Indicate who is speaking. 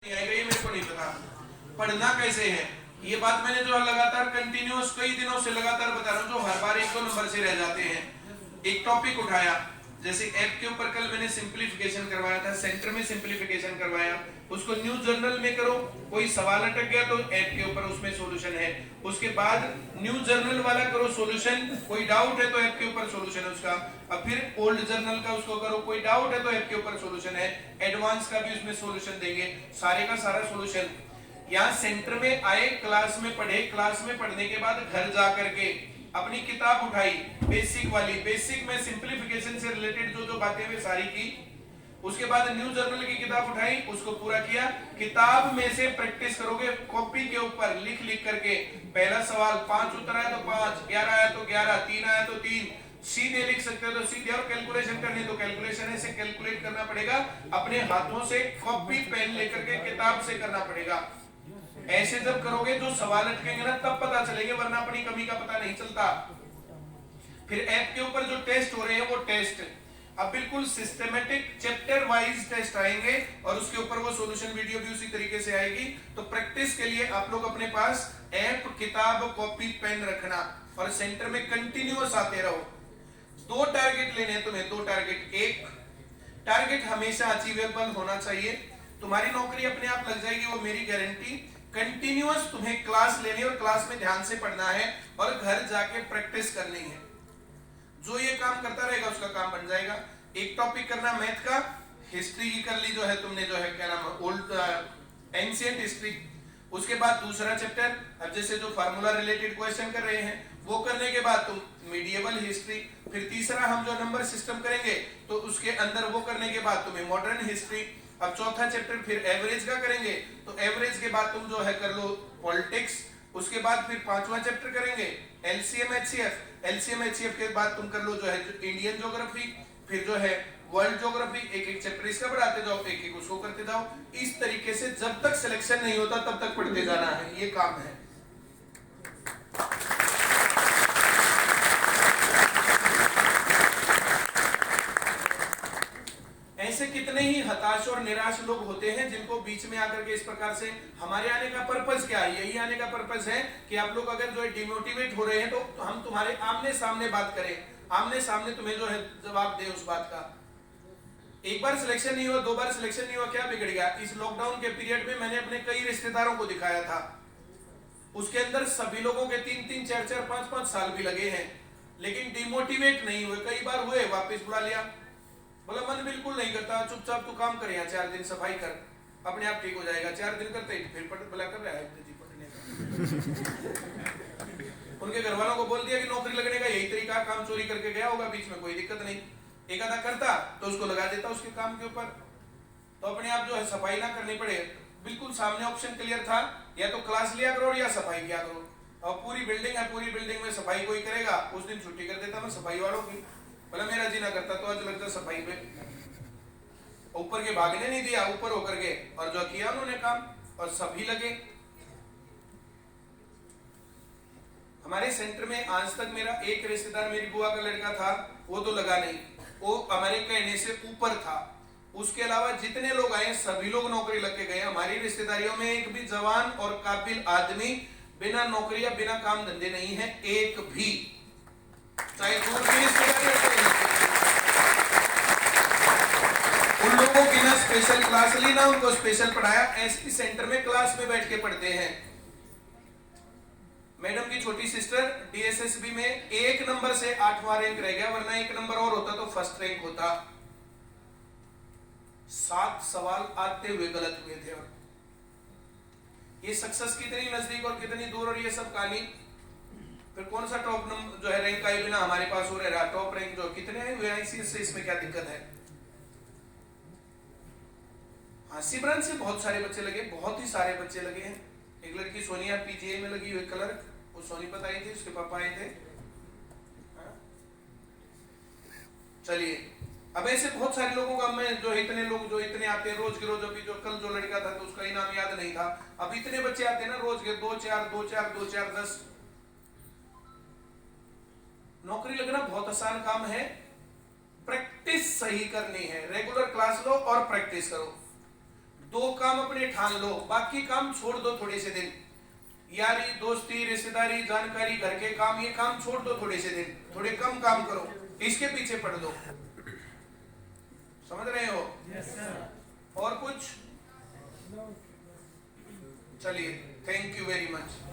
Speaker 1: नहीं आएगा, ये मेरे को नहीं पता। पढ़ना कैसे है ये बात मैंने जो लगातार कंटिन्यूअस कई दिनों से लगातार बता रहा हूँ, जो हर बार एक दो नंबर से रह जाते हैं। एक टॉपिक उठाया, जैसे ऐप के ऊपर कल मैंने सिंप्लीफिकेशन करवाया था, सेंटर में सिंप्लीफिकेशन करवाया, उसको न्यूज जर्नल में करो, कोई सवाल अटक गया तो ऐप के ऊपर उसमें सॉल्यूशन है। उसके बाद न्यूज जर्नल वाला करो सॉल्यूशन, कोई डाउट है तो ऐप के ऊपर सॉल्यूशन है उसका। अब फिर ओल्ड जर्नल का उसको करो, कोई डाउट है तो ऐप के ऊपर सॉल्यूशन है। एडवांस का भी उसमें सॉल्यूशन देंगे, सारे का सारा सॉल्यूशन। यहाँ सेंटर में आए, क्लास में पढ़े, क्लास में पढ़ने के बाद घर जा करके अपनी किताब उठाई बेसिक वाली, बेसिक में सिंप्लीफिकेशन से रिलेटेड जो जो बातें हुई सारी की। उसके बाद न्यूज जर्नल की किताब उठाई, उसको पूरा किया। किताब में से प्रैक्टिस करोगे, कॉपी के ऊपर लिख लिख करके। पहला सवाल 5 उत्तर आया तो 5, 11 आया तो 11, 3 आया तो 3, सीधे लिख सकते हो तो सीधे, और कैलकुलेशन करनी तो कैलकुलेशन ऐसे कैलकुलेट करना पड़ेगा, अपने हाथों से कॉपी पेन लेकर के किताब से करना पड़ेगा। ऐसे जब करोगे जो सवाल अटकेंगे ना तब पता चलेंगे, वरना अपनी कमी का पता नहीं चलता। फिर ऐप के ऊपर जो टेस्ट हो रहे हैं वो टेस्ट अब बिल्कुल सिस्टमेटिक चैप्टर वाइज टेस्ट आएंगे, और उसके ऊपर वो सॉल्यूशन वीडियो भी उसी तरीके से आएगी। तो प्रैक्टिस के लिए आप लोग अपने पास ऐप, किताब, कॉपी, पेन रखना, और सेंटर में कंटिन्यूअस आते रहो। 2 टारगेट लेने हैं तुम्हें, 2 टारगेट। एक टारगेट हमेशा अचीवेबल होना चाहिए, तुम्हारी नौकरी अपने आप लग जाएगी, वो मेरी गारंटी। कंटिन्यूअस तुम्हें क्लास लेनी और क्लास में ध्यान से पढ़ना है, और घर जाके प्रैक्टिस करनी है। जो ये काम करता रहेगा उसका काम बन जाएगा। एक टॉपिक करना मैथ का, हिस्ट्री की कर ली जो है तुमने, जो है क्या नाम है, ओल्ड एंशिएंट हिस्ट्री। उसके बाद दूसरा चैप्टर, अब जैसे जो फार्मूला रिलेटेड क्वेश्चन कर रहे हैं वो करने के बाद तुम मीडिएवल हिस्ट्री। फिर तीसरा हम जो नंबर सिस्टम करेंगे तो उसके अंदर वो करने के बाद तुम्हें मॉडर्न हिस्ट्री। अब चौथा चैप्टर फिर एवरेज का करेंगे, तो एवरेज के बाद तुम जो है कर लो पॉलिटिक्स। उसके बाद फिर 5वां चैप्टर करेंगे एलसीएम एचसीएफ। एलसीएम एचसीएफ के बाद तुम कर लो जो है इंडियन ज्योग्राफी, फिर जो है वर्ल्ड ज्योग्राफी। एक एक चैप्टर इसका बढ़ाते जाओ, एक एक उसको करते जाओ। इस तरीके से जब तक सिलेक्शन नहीं होता तब तक पढ़ते जाना है, ये काम है। ऐसे कितने ही हताश और निराश लोग होते हैं जिनको बीच में आकर के इस प्रकार से, हमारे आने का पर्पस क्या है? यही आने का पर्पस है कि आप लोग अगर जो है डिमोटिवेट हो रहे हैं तो हम तुम्हारे आमने सामने बात करें, आमने सामने तुम्हें जो है जवाब दे उस बात का। एक बार सिलेक्शन नहीं हुआ, 2 बार सिलेक्शन नहीं हुआ, क्या बिगड़ गया? इस लॉकडाउन के पीरियड में मैंने अपने कई रिश्तेदारों को दिखाया था, उसके अंदर सभी लोगों के 3-3, 4-4, 5-5 साल भी लगे हैं, लेकिन डिमोटिवेट नहीं हुए। कई बार हुए, वापस बुला लिया, बोला मन बिल्कुल नहीं करता, चुपचाप तू काम कर, यहाँ 4 दिन सफाई कर, अपने आप ठीक हो जाएगा। 4 दिन करते ही फिर बुला कर रहा है जी पढ़ने का। उनके घर वालों को बोल दिया कि नौकरी लगने का यही तरीका, काम चोरी करके गया होगा, बीच में कोई दिक्कत नहीं, एक आधा करता तो उसको लगा देता उसके काम के ऊपर, तो अपने आप जो है सफाई ना करनी पड़े। बिल्कुल सामने ऑप्शन क्लियर था, या तो क्लास लिया करो या सफाई किया करो। और पूरी बिल्डिंग है, पूरी बिल्डिंग में सफाई कोई करेगा, उस दिन छुट्टी कर देता मैं सफाई वालों की। बोला मेरा जी ना करता तो आज लगता सफाई पे। ऊपर के भागने नहीं दिया, ऊपर होकर के, और जो किया उन्होंने काम, और सभी लगे। हमारे सेंटर में आज तक मेरा एक रिश्तेदार, मेरी बुआ का लड़का था, वो तो लगा नहीं, वो हमारे कहने से ऊपर था। उसके अलावा जितने लोग आए सभी लोग नौकरी लग के गए। हमारी रिश्तेदारियों में एक भी जवान और काबिल आदमी बिना नौकरी या बिना काम धंधे नहीं है, एक भी, चाहे दूर की रिश्तेदारी। उन लोगों की ना स्पेशल क्लास ली ना उनको स्पेशल पढ़ाया, एसपी सेंटर में क्लास में बैठ के पढ़ते हैं। मैडम की छोटी सिस्टर डीएसएसबी में 1 नंबर से 8वां रैंक रह गया, वरना 1 नंबर और होता तो फर्स्ट रैंक होता। 7 सवाल आते हुए गलत हुए थे। और ये सक्सेस कितनी नजदीक और कितनी दूर, और ये सब कहानी। फिर कौन सा टॉप नंबर जो है रैंक आए बिना हमारे पास हो रहा है, टॉप रैंक जो कितने आए हुए आईसीएस से, इसमें क्या दिक्कत है? हाँ, सिमरन से बहुत सारे बच्चे लगे, बहुत ही सारे बच्चे लगे हैं। एक लड़की सोनिया पीजीआई में लगी हुई क्लर्क, वो सोनीपत आई थी, उसके पापा आए थे। चलिए, अब ऐसे बहुत सारे लोगों का, मैं जो इतने लोग जो इतने आते हैं रोज के रोज, अभी जो कल जो लड़का था तो उसका इनाम याद नहीं था, अब इतने बच्चे आते हैं ना रोज के, 2-4, 2-4, 2-4, 10। नौकरी लगना बहुत आसान काम है, प्रैक्टिस सही करनी है। रेगुलर क्लास लो और प्रैक्टिस करो। 2 काम अपने ठान लो, बाकी काम छोड़ दो थोड़े से दिन। यारी दोस्ती रिश्तेदारी जानकारी घर के काम, ये काम छोड़ दो थोड़े से दिन, थोड़े कम काम करो, इसके पीछे पड़ दो। समझ रहे हो?
Speaker 2: Yes sir.
Speaker 1: और कुछ? चलिए, थैंक यू वेरी मच।